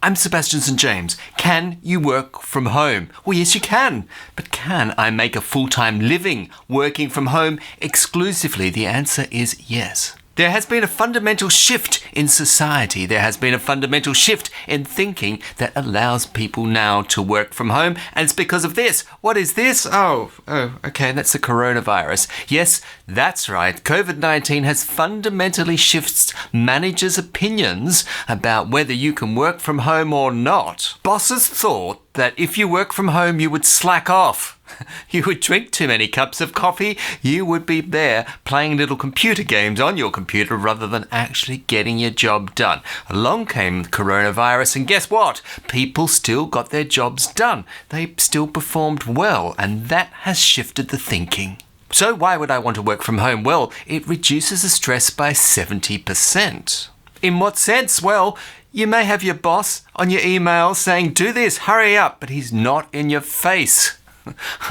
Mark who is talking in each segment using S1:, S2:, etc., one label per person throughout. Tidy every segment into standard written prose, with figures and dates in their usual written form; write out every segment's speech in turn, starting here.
S1: I'm Sebastian St. James. Can you work from home? Well, yes, you can. But can I make a full-time living working from home exclusively? The answer is yes. There has been a fundamental shift in society. There has been a fundamental shift in thinking that allows people now to work from home. And it's because of this. What is this? Okay, that's the coronavirus. Yes, that's right. COVID-19 has fundamentally shifted managers' opinions about whether you can work from home or not. Bosses thought that if you work from home, you would slack off. You would drink too many cups of coffee. You would be there playing little computer games on your computer rather than actually getting your job done. Along came coronavirus, and guess what? People still got their jobs done. They still performed well, and that has shifted the thinking. So why would I want to work from home? Well, it reduces the stress by 70%. In what sense? Well, you may have your boss on your email saying, do this, hurry up, but he's not in your face.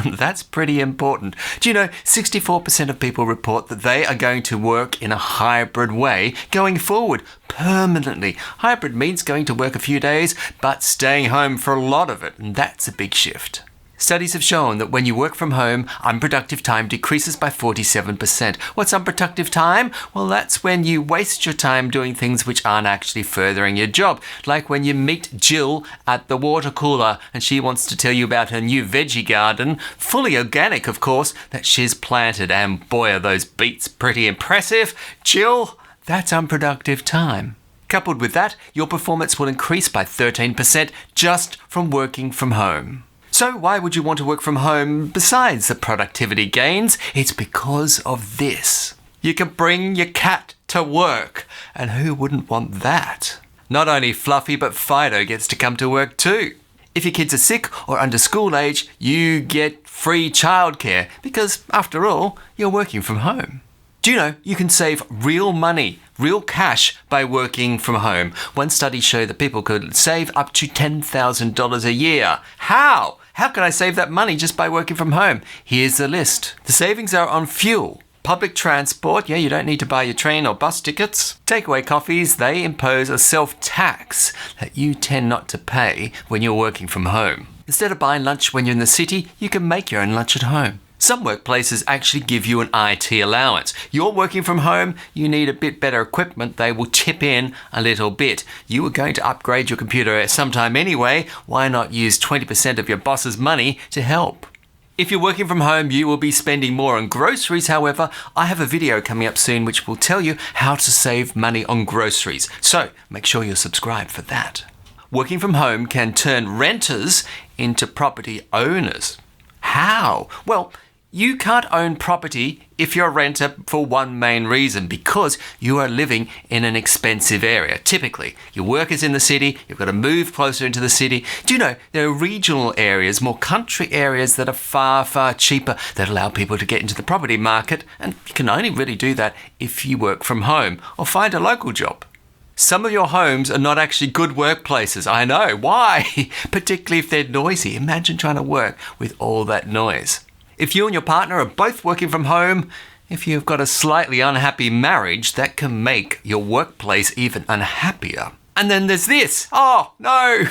S1: That's pretty important. Do you know 64% of people report that they are going to work in a hybrid way going forward permanently? Hybrid means going to work a few days but staying home for a lot of it, and that's a big shift. Studies have shown that when you work from home, unproductive time decreases by 47%. What's unproductive time? Well, that's when you waste your time doing things which aren't actually furthering your job. Like when you meet Jill at the water cooler and she wants to tell you about her new veggie garden, fully organic, of course, that she's planted. And boy, are those beets pretty impressive. Jill, that's unproductive time. Coupled with that, your performance will increase by 13% just from working from home. So why would you want to work from home besides the productivity gains? It's because of this. You can bring your cat to work, and who wouldn't want that? Not only Fluffy, but Fido gets to come to work too. If your kids are sick or under school age, you get free childcare because, after all, you're working from home. Do you know you can save real money, real cash by working from home? One study showed that people could save up to $10,000 a year. How? How can I save that money just by working from home? Here's the list. The savings are on fuel, public transport. You don't need to buy your train or bus tickets. Takeaway coffees, they impose a self-tax that you tend not to pay when you're working from home. Instead of buying lunch when you're in the city, you can make your own lunch at home. Some workplaces actually give you an IT allowance. You're working from home, you need a bit better equipment, they will chip in a little bit. You were going to upgrade your computer sometime anyway, why not use 20% of your boss's money to help? If you're working from home, you will be spending more on groceries. However, I have a video coming up soon which will tell you how to save money on groceries. So make sure you're subscribed for that. Working from home can turn renters into property owners. How? Well, you can't own property if you're a renter for one main reason, because you are living in an expensive area. Typically, your work is in the city, you've got to move closer into the city. Do you know there are regional areas, more country areas that are far, far cheaper that allow people to get into the property market, and you can only really do that if you work from home or find a local job. Some of your homes are not actually good workplaces. I know. Why? Particularly if they're noisy. Imagine trying to work with all that noise. If you and your partner are both working from home, if you've got a slightly unhappy marriage, that can make your workplace even unhappier. And then there's this. Oh, no!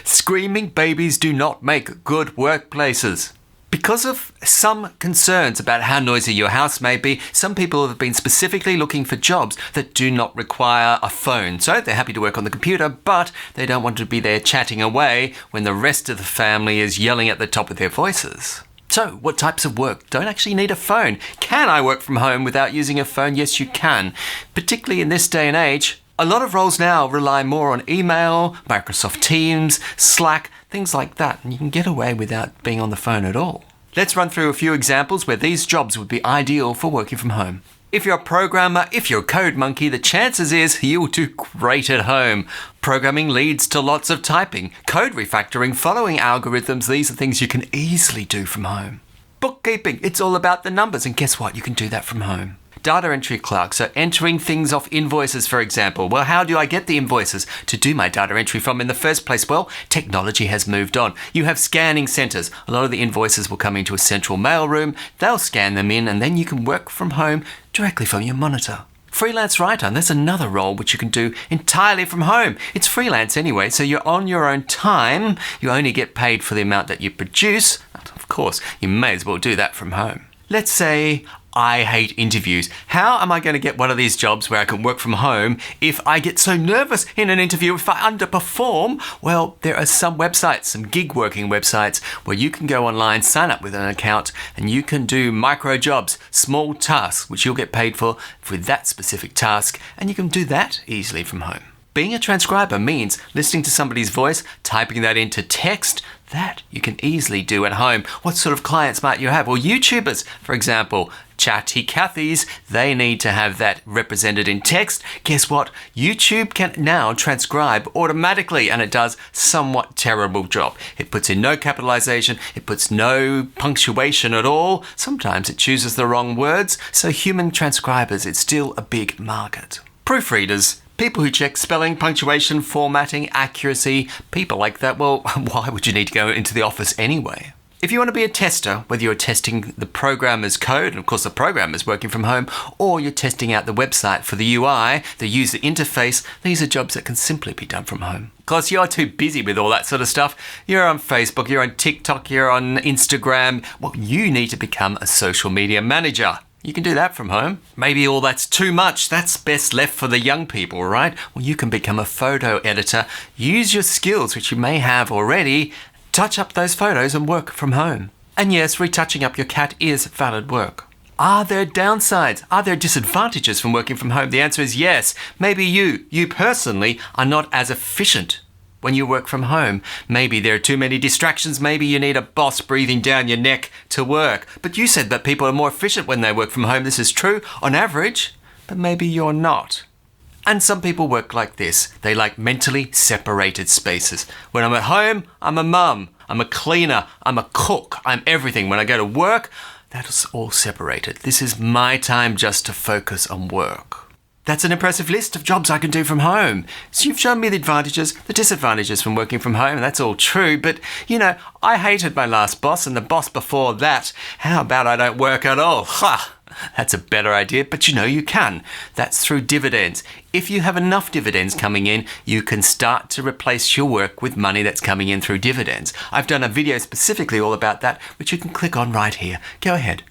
S1: Screaming babies do not make good workplaces. Because of some concerns about how noisy your house may be, some people have been specifically looking for jobs that do not require a phone. So they're happy to work on the computer, but they don't want to be there chatting away when the rest of the family is yelling at the top of their voices. So what types of work don't actually need a phone? Can I work from home without using a phone? Yes, you can. Particularly in this day and age, a lot of roles now rely more on email, Microsoft Teams, Slack, things like that, and you can get away without being on the phone at all. Let's run through a few examples where these jobs would be ideal for working from home. If you're a programmer, if you're a code monkey, the chances is you'll do great at home. Programming leads to lots of typing, code refactoring, following algorithms. These are things you can easily do from home. Bookkeeping, it's all about the numbers, and guess what? You can do that from home. Data entry clerk, so entering things off invoices, for example. Well, how do I get the invoices to do my data entry from in the first place? Well, technology has moved on. You have scanning centers. A lot of the invoices will come into a central mail room. They'll scan them in, and then you can work from home directly from your monitor. Freelance writer, and that's another role which you can do entirely from home. It's freelance anyway, so you're on your own time. You only get paid for the amount that you produce. Of course, you may as well do that from home. Let's say I hate interviews. How am I going to get one of these jobs where I can work from home if I get so nervous in an interview, if I underperform? Well, there are some websites, some gig working websites where you can go online, sign up with an account, and you can do micro jobs, small tasks, which you'll get paid for that specific task, and you can do that easily from home. Being a transcriber means listening to somebody's voice, typing that into text. That you can easily do at home. What sort of clients might you have? Well, YouTubers, for example, Chatty Cathys, they need to have that represented in text. Guess what? YouTube can now transcribe automatically, and it does somewhat terrible job. It puts in no capitalization, it puts no punctuation at all. Sometimes it chooses the wrong words. So human transcribers, it's still a big market. Proofreaders. People who check spelling, punctuation, formatting, accuracy, people like that, well, why would you need to go into the office anyway? If you want to be a tester, whether you're testing the programmer's code, and of course the programmer's working from home, or you're testing out the website for the UI, the user interface, these are jobs that can simply be done from home. Of course, you're too busy with all that sort of stuff. You're on Facebook, you're on TikTok, you're on Instagram. Well, you need to become a social media manager. You can do that from home. Maybe all that's too much. That's best left for the young people, right? Well, you can become a photo editor. Use your skills, which you may have already. Touch up those photos and work from home. And yes, retouching up your cat is valid work. Are there downsides? Are there disadvantages from working from home? The answer is yes. Maybe you personally are not as efficient when you work from home. Maybe there are too many distractions. Maybe you need a boss breathing down your neck to work. But you said that people are more efficient when they work from home. This is true on average, but maybe you're not. And some people work like this. They like mentally separated spaces. When I'm at home, I'm a mum, I'm a cleaner, I'm a cook, I'm everything. When I go to work, that is all separated. This is my time just to focus on work. That's an impressive list of jobs I can do from home. So you've shown me the advantages, the disadvantages from working from home, and that's all true. But, I hated my last boss and the boss before that. How about I don't work at all? Ha! That's a better idea, but you can. That's through dividends. If you have enough dividends coming in, you can start to replace your work with money that's coming in through dividends. I've done a video specifically all about that, which you can click on right here. Go ahead.